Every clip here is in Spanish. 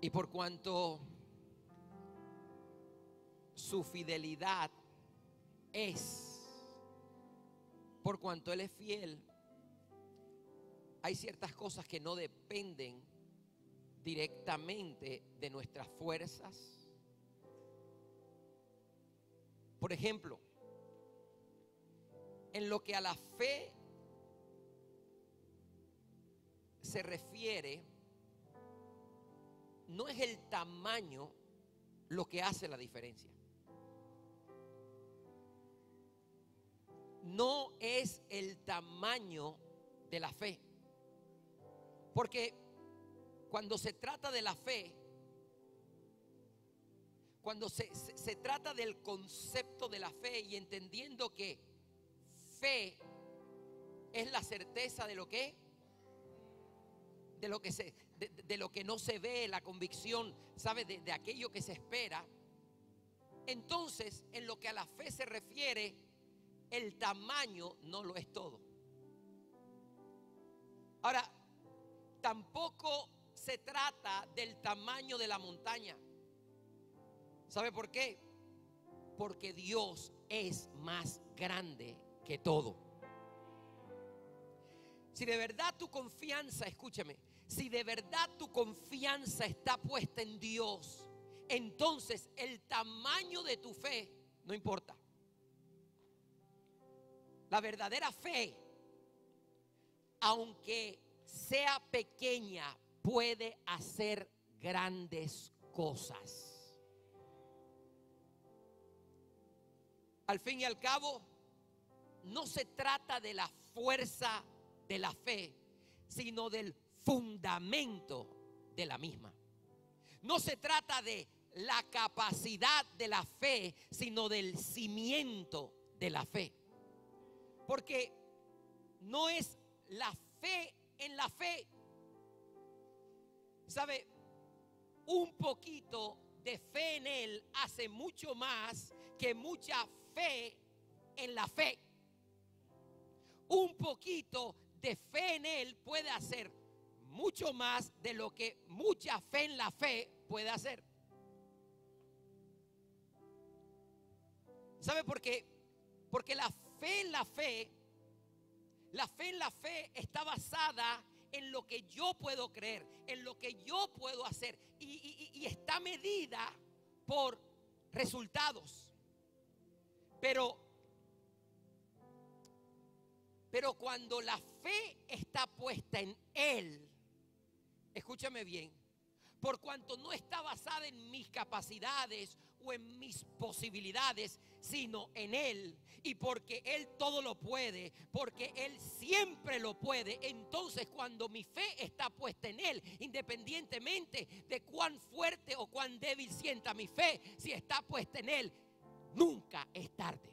Y por cuanto su fidelidad por cuanto Él es fiel, hay ciertas cosas que no dependen directamente de nuestras fuerzas. Por ejemplo, en lo que a la fe se refiere, no es el tamaño lo que hace la diferencia. No es el tamaño de la fe. Porque cuando se trata de la fe, cuando se trata del concepto de la fe y entendiendo que fe es la certeza de lo que no se ve, la convicción, ¿sabe? De aquello que se espera. Entonces, en lo que a la fe se refiere, el tamaño no lo es todo. Ahora, tampoco se trata del tamaño de la montaña. ¿Sabe por qué? Porque Dios es más grande que todo. Si de verdad tu confianza, escúchame, si de verdad tu confianza está puesta en Dios, entonces el tamaño de tu fe no importa. La verdadera fe, aunque sea pequeña, puede hacer grandes cosas. Al fin y al cabo, no se trata de la fuerza de la fe, sino del fundamento de la misma. No se trata de la capacidad de la fe, sino del cimiento de la fe. Porque no es la fe en la fe. ¿Sabe? Un poquito de fe en Él hace mucho más que mucha fe en la fe. Un poquito de fe en Él puede hacer mucho más de lo que mucha fe en la fe puede hacer. ¿Sabe por qué? Porque la fe en la fe está basada en lo que yo puedo creer, en lo que yo puedo hacer, y está medida por resultados. Pero cuando la fe está puesta en Él, escúchame bien, por cuanto no está basada en mis capacidades o en mis posibilidades, sino en Él, y porque Él todo lo puede, porque Él siempre lo puede, entonces cuando mi fe está puesta en Él, independientemente de cuán fuerte o cuán débil sienta mi fe, si está puesta en Él, nunca es tarde.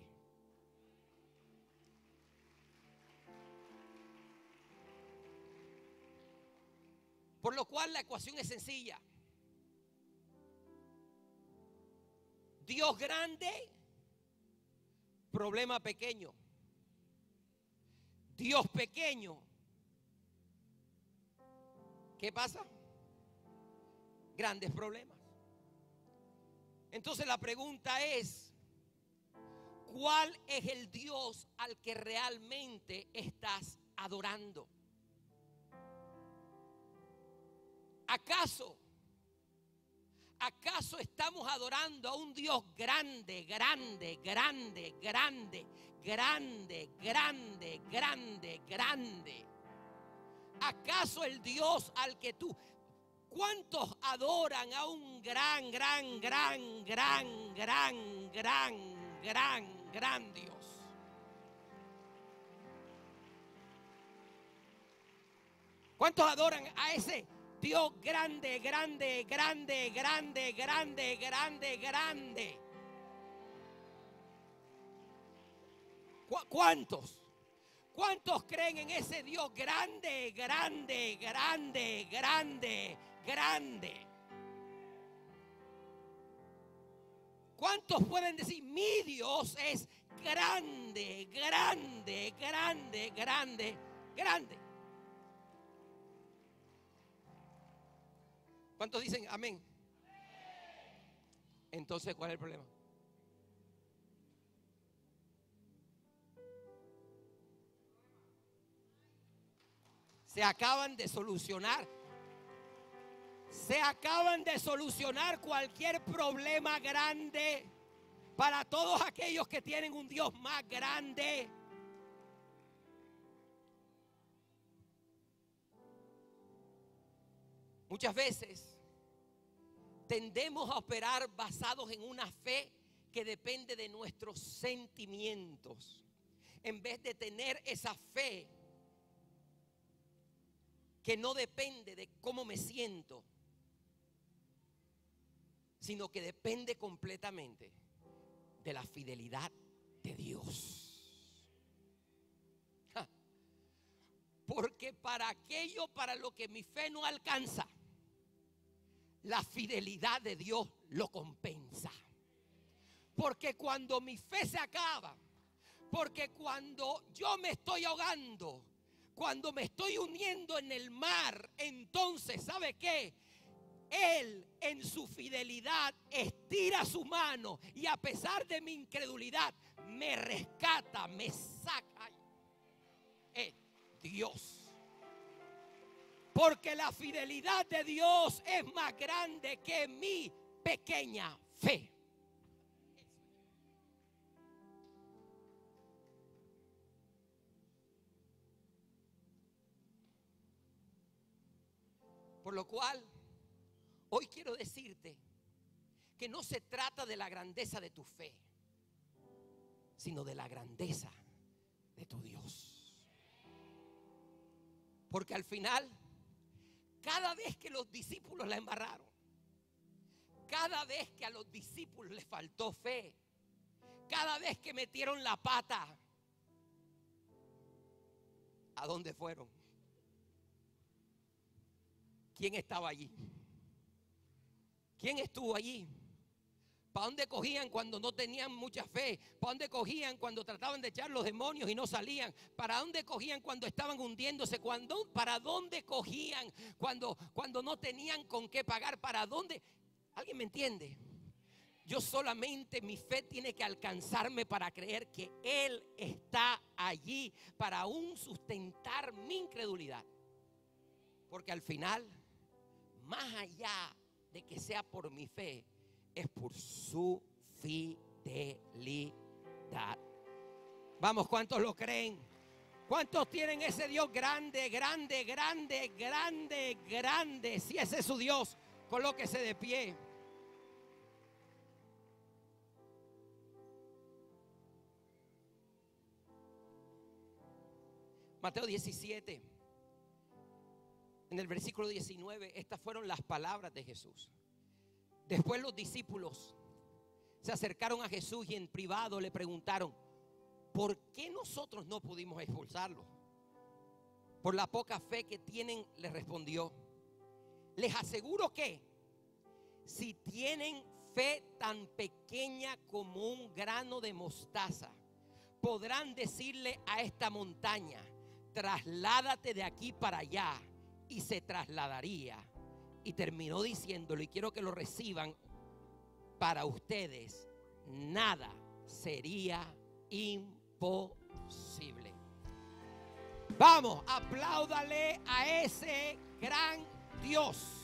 Por lo cual la ecuación es sencilla. Dios grande, problema pequeño. Dios pequeño, ¿qué pasa? Grandes problemas. Entonces la pregunta es, ¿cuál es el Dios al que realmente estás adorando? ¿Acaso estamos adorando a un Dios grande, grande, grande, grande, grande, grande, grande, grande? ¿Acaso el Dios al que tú... ¿Cuántos adoran a un gran, gran, gran, gran, gran, gran, gran, gran Dios? ¿Cuántos adoran a ese Dios grande, grande, grande, grande, grande, grande, grande? ¿Cuántos? ¿Cuántos creen en ese Dios grande, grande, grande, grande, grande? ¿Cuántos pueden decir, mi Dios es grande, grande, grande, grande, grande? ¿Cuántos dicen amén? Entonces, ¿cuál es el problema? Se acaban de solucionar. Se acaban de solucionar cualquier problema grande para todos aquellos que tienen un Dios más grande. Muchas veces tendemos a operar basados en una fe que depende de nuestros sentimientos, en vez de tener esa fe que no depende de cómo me siento, sino que depende completamente de la fidelidad de Dios. Porque para aquello para lo que mi fe no alcanza, la fidelidad de Dios lo compensa. Porque cuando mi fe se acaba, porque cuando yo me estoy ahogando, cuando me estoy hundiendo en el mar, entonces, ¿sabe qué? Él en su fidelidad estira su mano y a pesar de mi incredulidad me rescata, me saca. Dios. Porque la fidelidad de Dios es más grande que mi pequeña fe. Por lo cual, hoy quiero decirte que no se trata de la grandeza de tu fe, sino de la grandeza de tu Dios. Porque al final, cada vez que los discípulos la embarraron, cada vez que a los discípulos les faltó fe, cada vez que metieron la pata, ¿a dónde fueron? ¿Quién estaba allí? ¿Quién estuvo allí? ¿Para dónde cogían cuando no tenían mucha fe? ¿Para dónde cogían cuando trataban de echar los demonios y no salían? ¿Para dónde cogían cuando estaban hundiéndose? ¿Para dónde cogían cuando no tenían con qué pagar? ¿Para dónde? ¿Alguien me entiende? Yo solamente, mi fe tiene que alcanzarme para creer que Él está allí para aún sustentar mi incredulidad. Porque al final, más allá de que sea por mi fe, es por su fidelidad. Vamos, ¿cuántos lo creen? ¿Cuántos tienen ese Dios grande, grande, grande, grande, grande? Si ese es su Dios, colóquese de pie. Mateo 17, en el versículo 19, estas fueron las palabras de Jesús. Después los discípulos se acercaron a Jesús y en privado le preguntaron: ¿por qué nosotros no pudimos expulsarlo? Por la poca fe que tienen, le respondió. Les aseguro que si tienen fe tan pequeña como un grano de mostaza, podrán decirle a esta montaña: trasládate de aquí para allá, y se trasladaría. Y terminó diciéndolo, y quiero que lo reciban: para ustedes nada sería imposible. Vamos, apláudale a ese gran Dios.